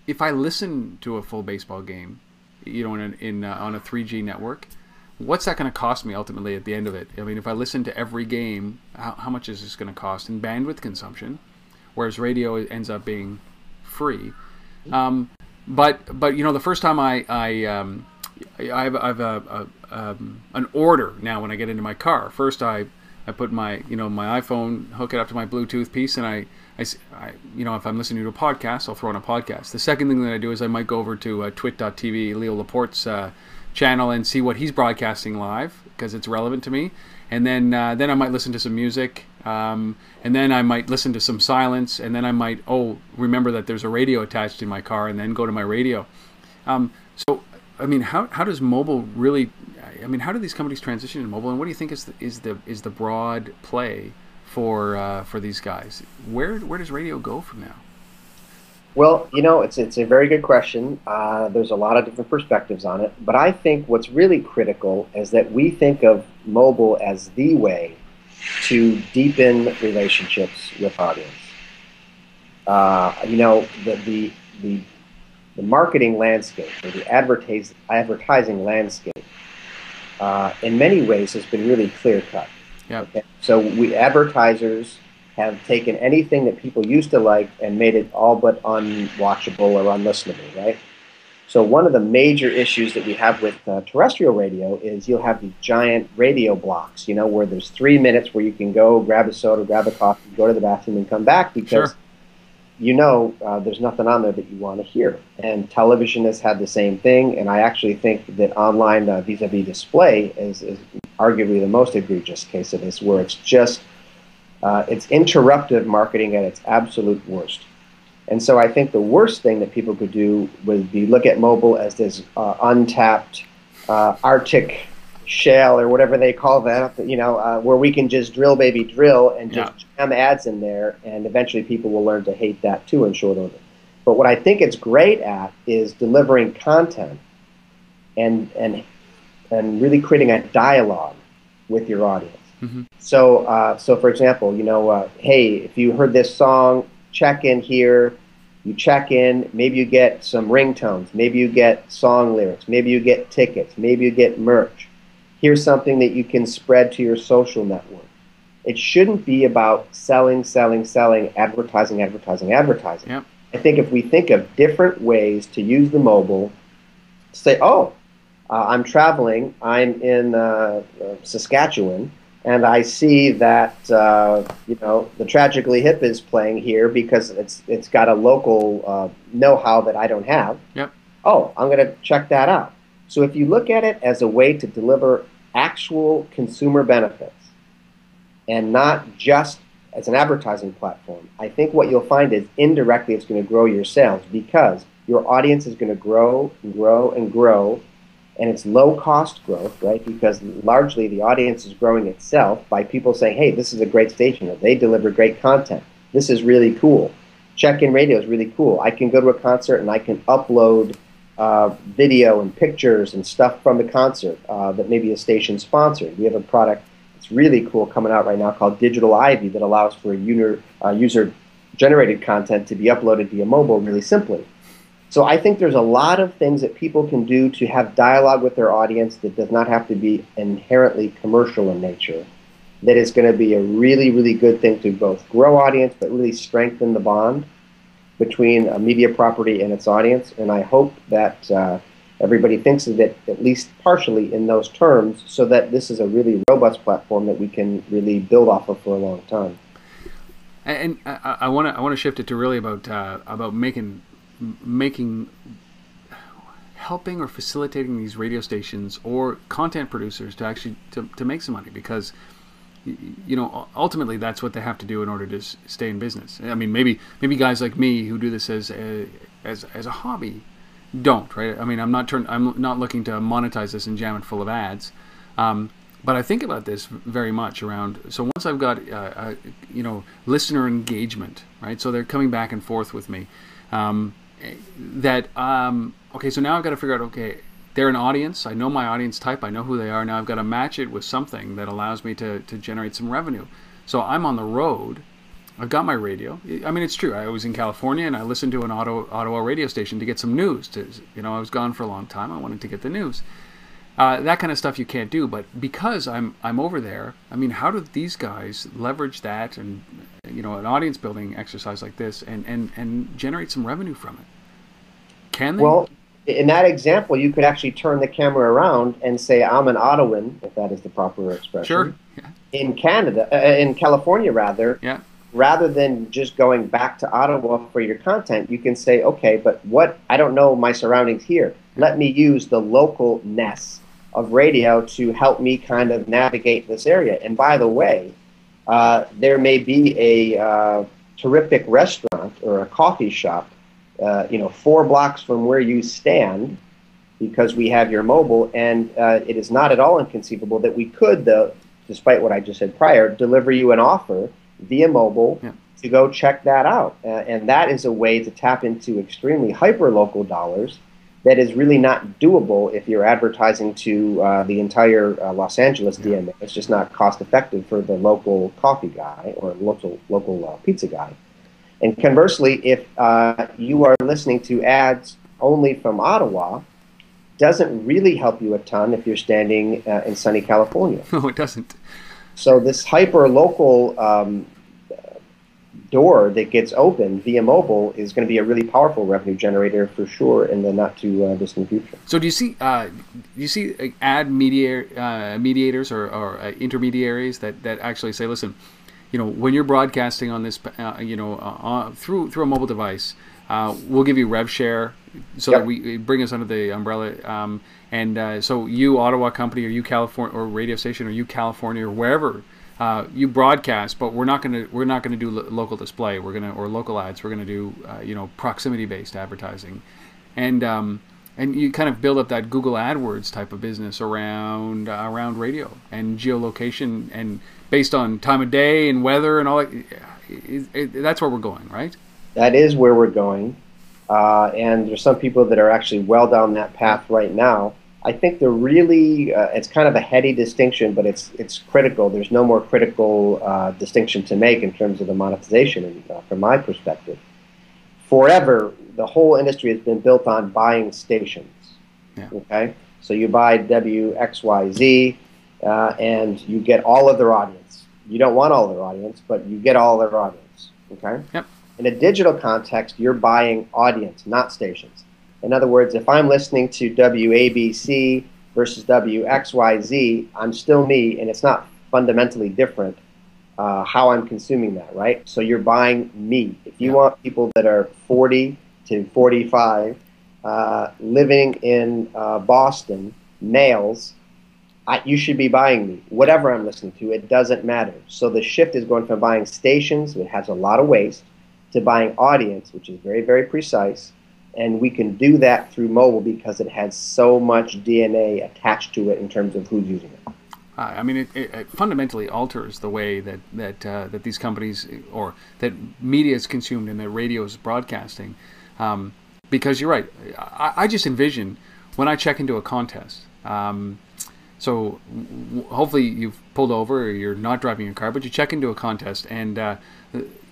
if I listen to a full baseball game, on a 3G network, what's that going to cost me ultimately at the end of it? I mean, if I listen to every game, how much is this going to cost in bandwidth consumption? Whereas radio ends up being free, but the first time I have an order now when I get into my car. First I put my my iPhone, hook it up to my Bluetooth piece, and I if I'm listening to a podcast, I'll throw on a podcast. The second thing that I do is I might go over to twit.tv, Leo Laporte's channel, and see what he's broadcasting live because it's relevant to me. And then I might listen to some music, and then I might listen to some silence, and then I might remember that there's a radio attached in my car, and then go to my radio. So I mean, how does mobile really? I mean, how do these companies transition to mobile, and what do you think is the broad play for these guys? Where does radio go from now? Well, it's a very good question. There's a lot of different perspectives on it, but I think what's really critical is that we think of mobile as the way to deepen relationships with audience. The marketing landscape or the advertising landscape, in many ways, has been really clear cut. Yeah. Okay? So advertisers have taken anything that people used to like and made it all but unwatchable or unlistenable, right? So one of the major issues that we have with terrestrial radio is you'll have these giant radio blocks, where there's 3 minutes where you can go grab a soda, grab a coffee, go to the bathroom, and come back because there's nothing on there that you want to hear. And television has had the same thing, and I actually think that online vis-a-vis display is arguably the most egregious case of this, where it's just it's interruptive marketing at its absolute worst. And so I think the worst thing that people could do would be look at mobile as this untapped Arctic shale or whatever they call that, where we can just drill, baby, drill, and just jam ads in there, and eventually people will learn to hate that too in short order. But what I think it's great at is delivering content and really creating a dialogue with your audience. Mm-hmm. So for example, hey, if you heard this song, check in here. You check in, maybe you get some ringtones, maybe you get song lyrics, maybe you get tickets, maybe you get merch. Here's something that you can spread to your social network. It shouldn't be about selling, advertising. Yep. I think if we think of different ways to use the mobile, say, I'm traveling, I'm in Saskatchewan, and I see that the Tragically Hip is playing here because it's got a local know-how that I don't have. Yep. I'm going to check that out. So if you look at it as a way to deliver actual consumer benefits and not just as an advertising platform, I think what you'll find is indirectly it's going to grow your sales because your audience is going to grow and grow and grow. And it's low-cost growth, right? Because largely the audience is growing itself by people saying, hey, this is a great station, or they deliver great content. This is really cool. Check-in radio is really cool. I can go to a concert and I can upload video and pictures and stuff from the concert that maybe a station sponsored. We have a product that's really cool coming out right now called Digital Ivy that allows for user-generated content to be uploaded via mobile really simply. So I think there's a lot of things that people can do to have dialogue with their audience that does not have to be inherently commercial in nature. That is going to be a really, really good thing to both grow audience, but really strengthen the bond between a media property and its audience. And I hope that everybody thinks of it at least partially in those terms, so that this is a really robust platform that we can really build off of for a long time. And I want to shift it to really about helping or facilitating these radio stations or content producers to actually to make some money, because ultimately that's what they have to do in order to stay in business. I mean, maybe guys like me who do this as a hobby don't, right? I mean, I'm not looking to monetize this and jam it full of ads, but I think about this very much around. So once I've got listener engagement, right? So they're coming back and forth with me. Okay, so now I've got to figure out, okay, they're an audience. I know my audience type. I know who they are. Now I've got to match it with something that allows me to generate some revenue. So I'm on the road. I've got my radio. I mean, it's true. I was in California and I listened to an Ottawa radio station to get some news. I was gone for a long time. I wanted to get the news. That kind of stuff you can't do. But because I'm over there, I mean, how do these guys leverage that and an audience building exercise like this and generate some revenue from it? Can they? Well, in that example, you could actually turn the camera around and say, I'm an Ottawan, if that is the proper expression. Sure. Yeah. In California, rather. Yeah. Rather than just going back to Ottawa for your content, you can say, okay, but I don't know my surroundings here. Let me use the localness of radio to help me kind of navigate this area. And by the way, there may be a terrific restaurant or a coffee shop 4 blocks from where you stand, because we have your mobile, and it is not at all inconceivable that we could, though, despite what I just said prior, deliver you an offer via mobile to go check that out. And that is a way to tap into extremely hyper-local dollars that is really not doable if you're advertising to the entire Los Angeles DMA. It's just not cost-effective for the local coffee guy or local pizza guy. And conversely, if you are listening to ads only from Ottawa, doesn't really help you a ton if you're standing in sunny California. No, it doesn't. So this hyper-local door that gets opened via mobile is going to be a really powerful revenue generator for sure in the not too distant future. So do you see ad mediators or intermediaries that actually say, listen, when you're broadcasting on this, through a mobile device, we'll give you rev share so that we bring us under the umbrella. So you Ottawa company, or you California, or radio station, or you California, or wherever you broadcast, but we're not going to do local display. Or local ads. We're going to do proximity based advertising, and you kind of build up that Google AdWords type of business around radio and geolocation, and based on time of day and weather and all that. That's where we're going, right? That is where we're going, and there's some people that are actually well down that path right now. I think the really, it's kind of a heady distinction, but it's critical. There's no more critical distinction to make in terms of the monetization, from my perspective. Forever, the whole industry has been built on buying stations. Yeah. Okay, so you buy WXYZ, and you get all of their audience. You don't want all of their audience, but you get all of their audience. Okay. Yep. In a digital context, you're buying audience, not stations. In other words, if I'm listening to WABC versus WXYZ, I'm still me, and it's not fundamentally different how I'm consuming that, right? So you're buying me. If you want people that are 40 to 45, living in Boston, males, you should be buying me. Whatever I'm listening to, it doesn't matter. So the shift is going from buying stations, which has a lot of waste, to buying audience, which is very, very precise. And we can do that through mobile because it has so much DNA attached to it in terms of who's using it. I mean, it fundamentally alters the way that these companies, or that media is consumed and that radio is broadcasting. because you're right. I just envision when I check into a contest. So hopefully you've pulled over or you're not driving your car, but you check into a contest, and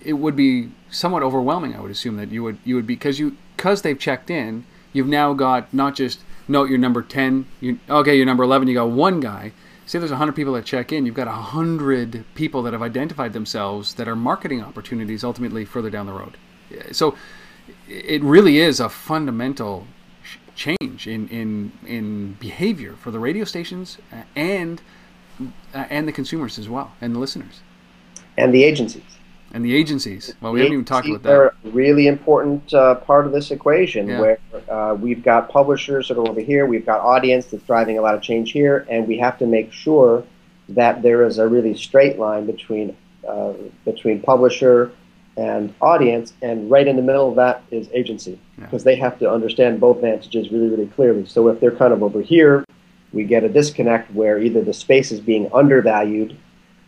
it would be somewhat overwhelming. I would assume that you would be, because they've checked in. You've now got not just you're number 10. You're number 11. You got one guy. Say there's 100 people that check in. You've got 100 people that have identified themselves that are marketing opportunities ultimately further down the road. So it really is a fundamental change in behavior for the radio stations and the consumers as well, and the listeners. And the agencies. And the agencies. Well, we haven't even talked about that. They're a really important part of this equation, where we've got publishers that are over here, we've got audience that's driving a lot of change here, and we have to make sure that there is a really straight line between publisher and audience, and right in the middle of that is agency, because they have to understand both vantages really, really clearly. So if they're kind of over here, we get a disconnect where either the space is being undervalued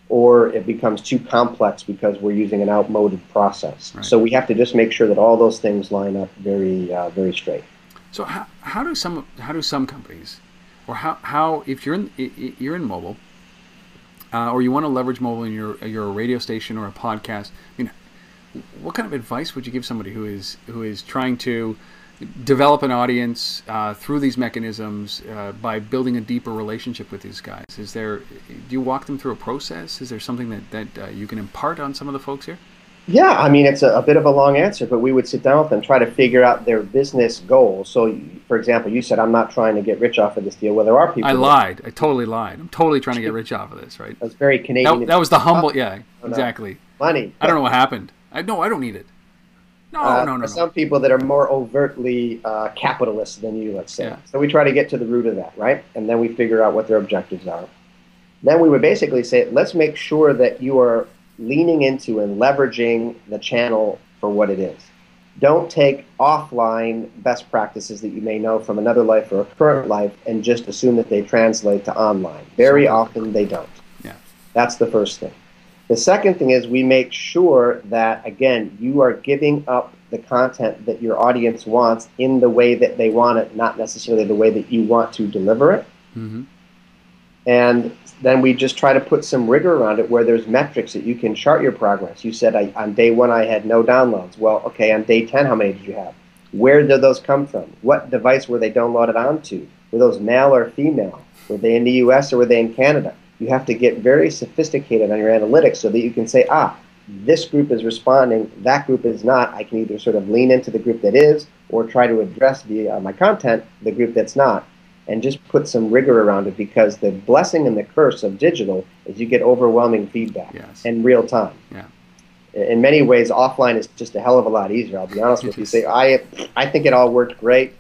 or it becomes too complex because we're using an outmoded process. Right. So we have to just make sure that all those things line up very, very straight. So how do some companies, or how if you're in mobile, or you want to leverage mobile in your a radio station or a podcast, I mean, what kind of advice would you give somebody who is trying to develop an audience through these mechanisms by building a deeper relationship with these guys? Do you walk them through a process? Is there something that you can impart on some of the folks here? Yeah, I mean, it's a bit of a long answer, but we would sit down with them, try to figure out their business goals. So, for example, you said, I'm not trying to get rich off of this deal. Well, there are people. I lied. I totally lied. I'm totally trying to get rich off of this, right? That's very Canadian. That was the humble, exactly. Money. I don't know what happened. I don't need it. No. Some people that are more overtly capitalist than you, let's say. Yeah. So we try to get to the root of that, right? And then we figure out what their objectives are. Then we would basically say, let's make sure that you are leaning into and leveraging the channel for what it is. Don't take offline best practices that you may know from another life or a current life and just assume that they translate to online. Very often they don't. Yeah. That's the first thing. The second thing is we make sure that, again, you are giving up the content that your audience wants in the way that they want it, not necessarily the way that you want to deliver it. Mm-hmm. And then we just try to put some rigor around it where there's metrics that you can chart your progress. You said on day 1 I had no downloads. Well, okay, on day 10, how many did you have? Where did those come from? What device were they downloaded onto? Were those male or female? Were they in the US or were they in Canada? You have to get very sophisticated on your analytics so that you can say, this group is responding, that group is not. I can either sort of lean into the group that is or try to address via my content the group that's not, and just put some rigor around it, because the blessing and the curse of digital is you get overwhelming feedback in real time. Yeah. In many ways, offline is just a hell of a lot easier. I'll be honest with you. Say, I think it all worked great,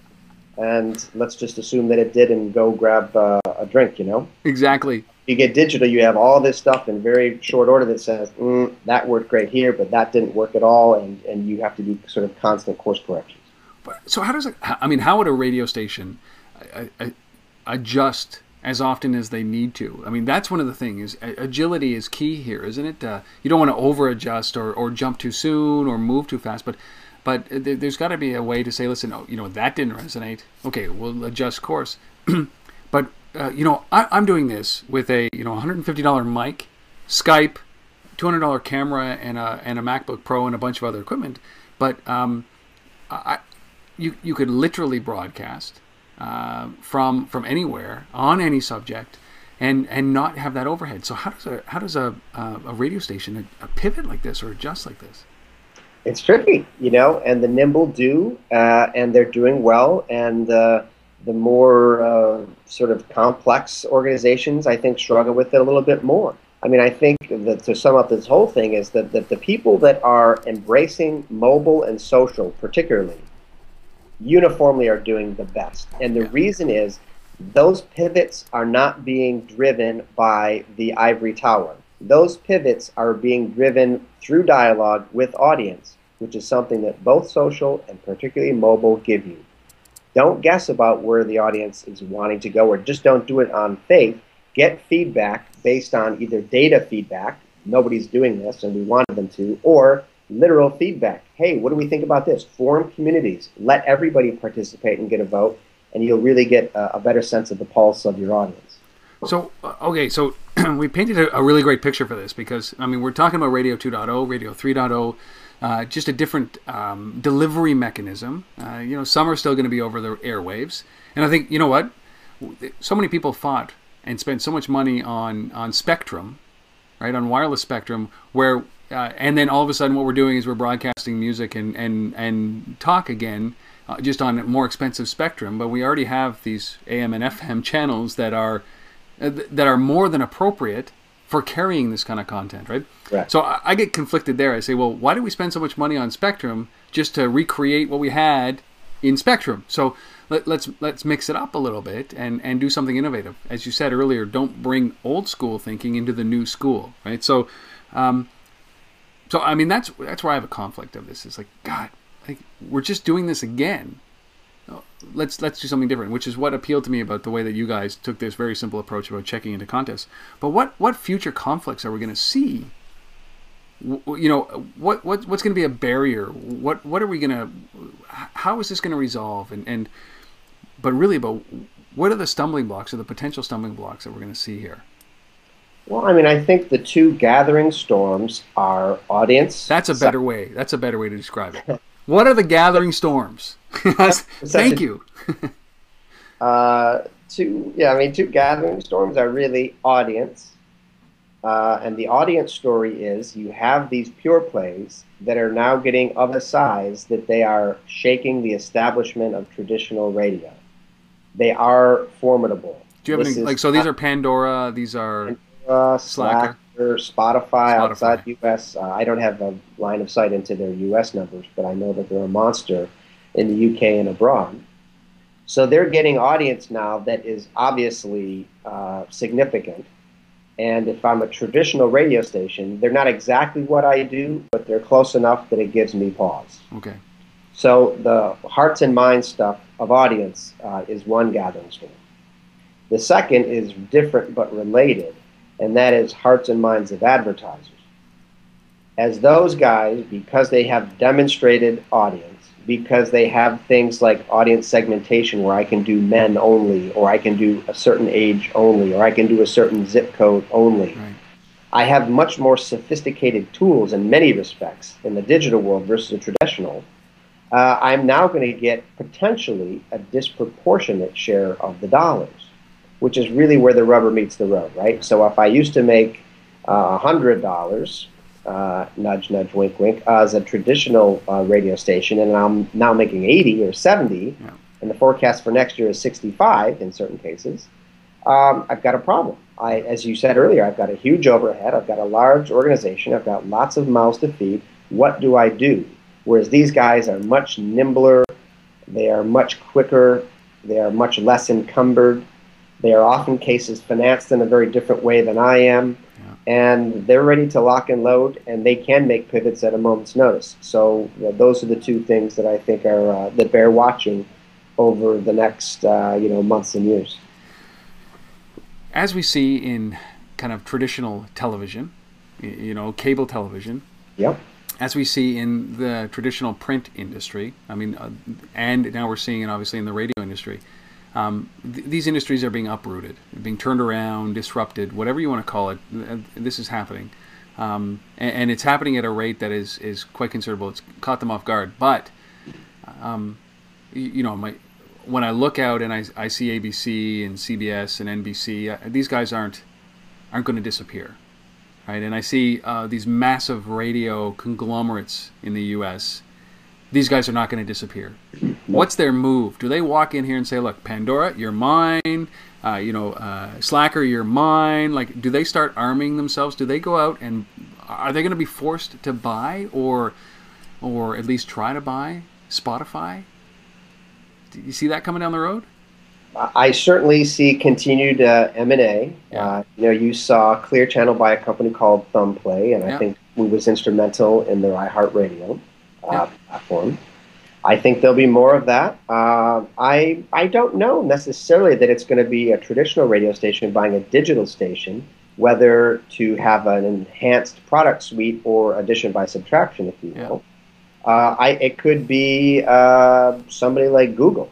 and let's just assume that it did and go grab a drink, Exactly. You get digital, you have all this stuff in very short order that says, that worked great here, but that didn't work at all, and you have to do sort of constant course corrections. So how would a radio station adjust as often as they need to? I mean, that's one of the things. Agility is key here, isn't it? You don't want to over-adjust or jump too soon or move too fast, but there's got to be a way to say, listen, that didn't resonate. Okay, we'll adjust course. But I'm doing this with a $150 mic, Skype, $200 camera, and a MacBook Pro and a bunch of other equipment. But you could literally broadcast from anywhere on any subject, and not have that overhead. So how does a radio station a pivot like this or adjust like this? It's tricky, and the nimble do, and they're doing well, and the more sort of complex organizations, I think, struggle with it a little bit more. I mean, I think that to sum up this whole thing is that the people that are embracing mobile and social particularly uniformly are doing the best. And the reason is those pivots are not being driven by the ivory tower. Those pivots are being driven through dialogue with audience, which is something that both social and particularly mobile give you. Don't guess about where the audience is wanting to go, or just don't do it on faith. Get feedback based on either data feedback, nobody's doing this and we wanted them to, or literal feedback. Hey, what do we think about this? Form communities. Let everybody participate and get a vote, and you'll really get a better sense of the pulse of your audience. So, okay, so we painted a really great picture for this because, I mean, we're talking about Radio 2.0, Radio 3.0, just a different delivery mechanism. You know, some are still going to be over the airwaves. And I think, you know what? So many people fought and spent so much money on spectrum, right, on wireless spectrum, where, and then all of a sudden what we're doing is we're broadcasting music and talk again, just on a more expensive spectrum. But we already have these AM and FM channels that are more than appropriate for carrying this kind of content, right? Right. So I get conflicted there. I say, well, why do we spend so much money on spectrum just to recreate what we had in spectrum? So let's mix it up a little bit and do something innovative. As you said earlier, don't bring old school thinking into the new school, right? So, I mean, that's where I have a conflict of this. It's like, God, like, we're just doing this again. Let's do something different, which is what appealed to me about the way that you guys took this very simple approach about checking into contests. But what future conflicts are we going to see? You know, what's going to be a barrier? What are we going to? How is this going to resolve? But really, about what are the stumbling blocks or the potential stumbling blocks that we're going to see here? Well, I mean, I think the two gathering storms are audience. That's a better way. That's a better way to describe it. What are the gathering storms? Thank you. Two gathering storms are really audience. And the audience story is you have these pure plays that are now getting of a size that they are shaking the establishment of traditional radio. They are formidable. Do you have any, so these are Pandora, these are Slacker, Spotify outside the U.S. I don't have a line of sight into their U.S. numbers, but I know that they're a monster in the U.K. and abroad. So they're getting audience now that is obviously significant. And if I'm a traditional radio station, they're not exactly what I do, but they're close enough that it gives me pause. Okay. So the hearts and minds stuff of audience is one gathering storm. The second is different but related, and that is hearts and minds of advertisers. As those guys, because they have demonstrated audience, because they have things like audience segmentation where I can do men only, or I can do a certain age only, or I can do a certain zip code only. Right. I have much more sophisticated tools in many respects in the digital world versus a traditional. I'm now going to get potentially a disproportionate share of the dollars, which is really where the rubber meets the road, right? So if I used to make $100, nudge, nudge, wink, wink, as a traditional radio station, and I'm now making 80 or 70, and the forecast for next year is 65 in certain cases, I've got a problem. As you said earlier, I've got a huge overhead, I've got a large organization, I've got lots of mouths to feed. What do I do? Whereas these guys are much nimbler, they are much quicker, they are much less encumbered, they are often cases financed in a very different way than I am, and they're ready to lock and load, and they can make pivots at a moment's notice. So those are the two things that I think are that bear watching over the next months and years. As we see in kind of traditional television, cable television. Yep. As we see in the traditional print industry, I mean, and now we're seeing it obviously in the radio industry. These industries are being uprooted, being turned around, disrupted, whatever you want to call it. This is happening, and it's happening at a rate that is quite considerable. It's caught them off guard. But when I look out and I see ABC and CBS and NBC, these guys aren't going to disappear. Right, and I see these massive radio conglomerates in the U.S. These guys are not going to disappear. What's their move? Do they walk in here and say, "Look, Pandora, you're mine. Slacker, you're mine"? Like, do they start arming themselves? Do they go out and are they going to be forced to buy or at least try to buy Spotify? Do you see that coming down the road? I certainly see continued M&A. Yeah. You saw Clear Channel buy a company called Thumbplay, and I think we was instrumental in their iHeartRadio platform. I think there'll be more of that. I don't know necessarily that it's going to be a traditional radio station buying a digital station. whether to have an enhanced product suite or addition by subtraction, if you will. It could be somebody like Google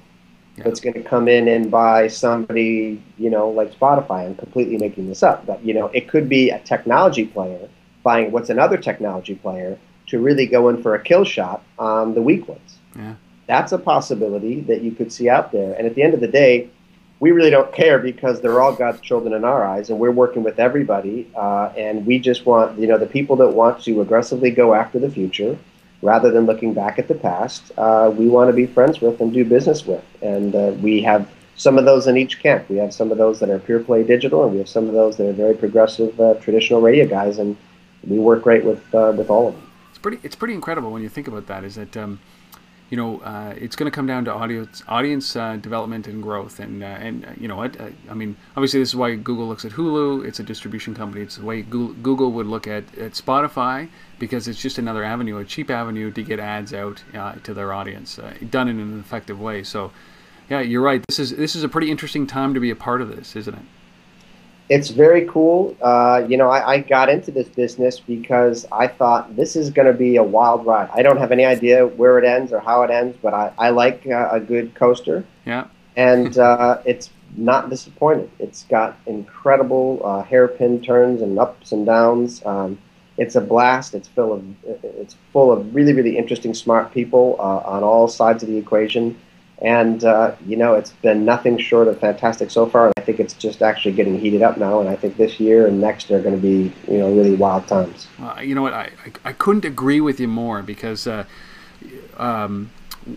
that's going to come in and buy somebody, like Spotify. I'm completely making this up, but it could be a technology player buying what's another technology player to really go in for a kill shot on the weak ones. Yeah. That's a possibility that you could see out there. And at the end of the day, we really don't care because they're all God's children in our eyes, and we're working with everybody. And we just want, the people that want to aggressively go after the future rather than looking back at the past, we want to be friends with and do business with. And we have some of those in each camp. We have some of those that are pure play digital, and we have some of those that are very progressive traditional radio guys, and we work great with all of them. It's pretty incredible when you think about that. Is that it's going to come down to audience development and growth, and you know what? I mean, obviously, this is why Google looks at Hulu. It's a distribution company. It's the way Google would look at Spotify, because it's just another avenue, a cheap avenue to get ads out to their audience, done in an effective way. So, yeah, you're right. This is a pretty interesting time to be a part of this, isn't it? It's very cool. I got into this business because I thought this is going to be a wild ride. I don't have any idea where it ends or how it ends, but I like a good coaster. Yeah. And it's not disappointed. It's got incredible hairpin turns and ups and downs. It's a blast. It's full of really, really interesting, smart people on all sides of the equation. And, it's been nothing short of fantastic so far. And I think it's just actually getting heated up now. And I think this year and next are going to be, really wild times. You know what? I couldn't agree with you more, because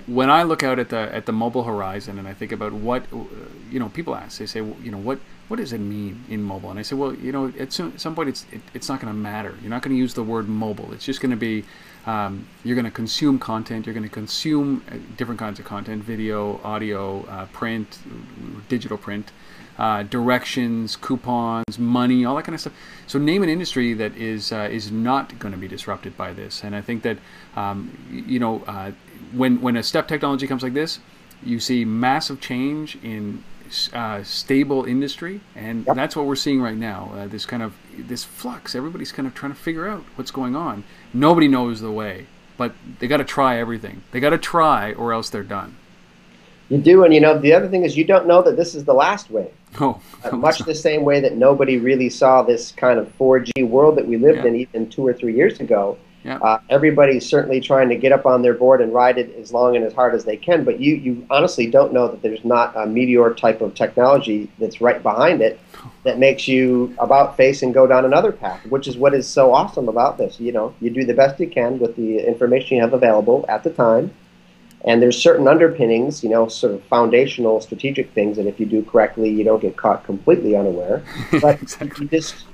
when I look out at the mobile horizon and I think about what, people ask, they say, what does it mean in mobile? And I say, well, at some point it's not going to matter. You're not going to use the word mobile. It's just going to be, you're going to consume content. You're going to consume different kinds of content: video, audio, print, digital print, directions, coupons, money, all that kind of stuff. So name an industry that is not going to be disrupted by this. And I think that when a step technology comes like this, you see massive change in stable industry, and that's what we're seeing right now. This flux. Everybody's kind of trying to figure out what's going on. Nobody knows the way, but they got to try everything. They got to try, or else they're done. You do, and the other thing is you don't know that this is the last wave. Oh, much the same way that nobody really saw this kind of 4G world that we lived in even 2 or 3 years ago. Yeah. Everybody's certainly trying to get up on their board and ride it as long and as hard as they can, but you honestly don't know that there's not a meteor type of technology that's right behind it that makes you about face and go down another path, which is what is so awesome about this. You do the best you can with the information you have available at the time, and there's certain underpinnings, sort of foundational strategic things that if you do correctly, you don't get caught completely unaware. But exactly.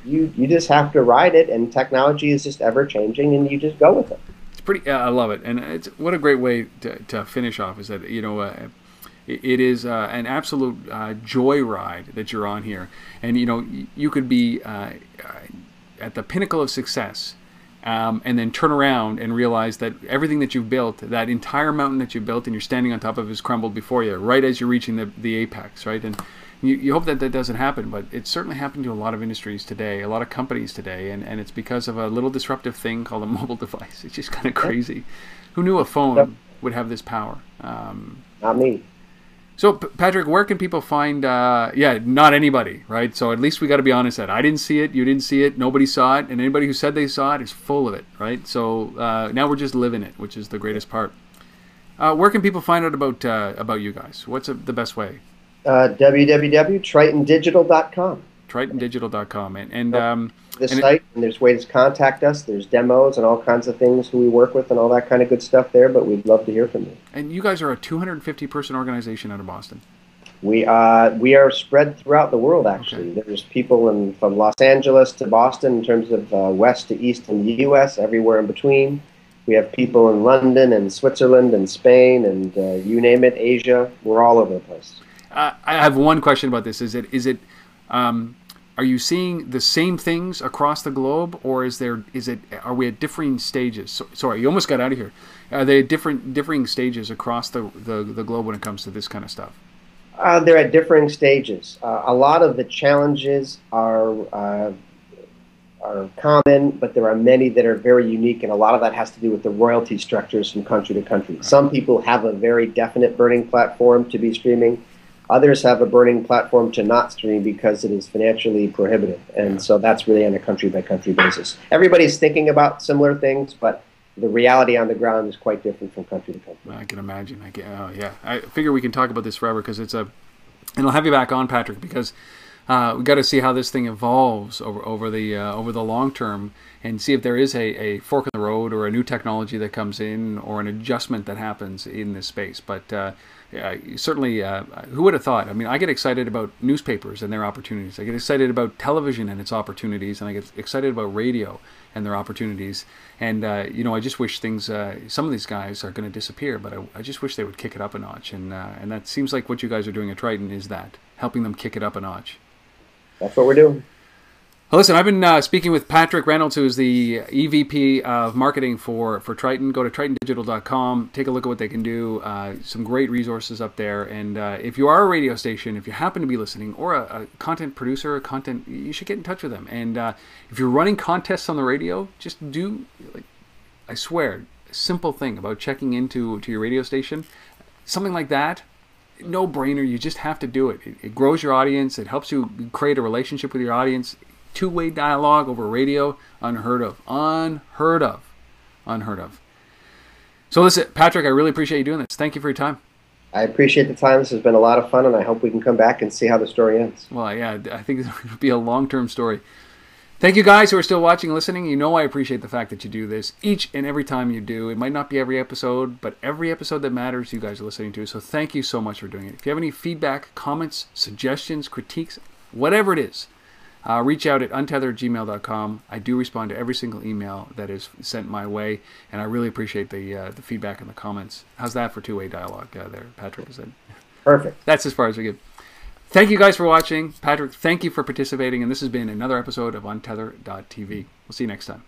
you just have to ride it, and technology is just ever changing, and you just go with it. It's pretty. I love it, and what a great way to finish off. Is that it is an absolute joyride that you're on here, and you could be at the pinnacle of success. And then turn around and realize that everything that you've built, that entire mountain that you built and you're standing on top of, is crumbled before you, right as you're reaching the apex, right? And you hope that doesn't happen, but it's certainly happening to a lot of industries today, a lot of companies today, and it's because of a little disruptive thing called a mobile device. It's just kind of crazy. Who knew a phone would have this power? Not me. So, Patrick, where can people find, not anybody, right? So at least we got to be honest that I didn't see it, you didn't see it, nobody saw it, and anybody who said they saw it is full of it, right? So now we're just living it, which is the greatest part. Where can people find out about you guys? What's the best way? www.tritondigital.com. TritonDigital.com. And site, and there's ways to contact us. There's demos and all kinds of things who we work with and all that kind of good stuff there, but we'd love to hear from you. And you guys are a 250-person organization out of Boston. We are spread throughout the world, actually. Okay. There's people from Los Angeles to Boston in terms of west to east in the U.S., everywhere in between. We have people in London and Switzerland and Spain and you name it, Asia. We're all over the place. I have one question about this. Are you seeing the same things across the globe, or are we at differing stages? Sorry, you almost got out of here. Are they at differing stages across the globe when it comes to this kind of stuff? They're at differing stages. A lot of the challenges are are common, but there are many that are very unique, and a lot of that has to do with the royalty structures from country to country. Right. Some people have a very definite burning platform to be streaming. Others have a burning platform to not stream because it is financially prohibitive. And so that's really on a country-by-country basis. Everybody's thinking about similar things, but the reality on the ground is quite different from country to country. I can imagine. I figure we can talk about this forever because it's a... And I'll have you back on, Patrick, because we got to see how this thing evolves over the long term, and see if there is a fork in the road or a new technology that comes in or an adjustment that happens in this space. But certainly, who would have thought? I mean, I get excited about newspapers and their opportunities. I get excited about television and its opportunities, and I get excited about radio and their opportunities. And I just wish things. Some of these guys are going to disappear, but I just wish they would kick it up a notch. And that seems like what you guys are doing at Triton is that, helping them kick it up a notch. That's what we're doing. Well, listen, I've been speaking with Patrick Reynolds, who is the EVP of Marketing for Triton. Go to tritondigital.com. Take a look at what they can do. Some great resources up there. And if you are a radio station, if you happen to be listening, or a content producer, you should get in touch with them. And if you're running contests on the radio, just do, I swear, a simple thing about checking into your radio station. Something like that. No-brainer. You just have to do it. It grows your audience. It helps you create a relationship with your audience. Two-way dialogue over radio, unheard of. Unheard of. Unheard of. So listen, Patrick, I really appreciate you doing this. Thank you for your time. I appreciate the time. This has been a lot of fun, and I hope we can come back and see how the story ends. Well, yeah, I think it'll be a long-term story. Thank you guys who are still watching and listening. You know I appreciate the fact that you do this each and every time you do. It might not be every episode, but every episode that matters you guys are listening to. So thank you so much for doing it. If you have any feedback, comments, suggestions, critiques, whatever it is, reach out at untethered@gmail.com. I do respond to every single email that is sent my way, and I really appreciate the feedback and the comments. How's that for two-way dialogue there, Patrick? Is that perfect? That's as far as we get. Thank you guys for watching. Patrick, thank you for participating, and this has been another episode of Untether.tv. We'll see you next time.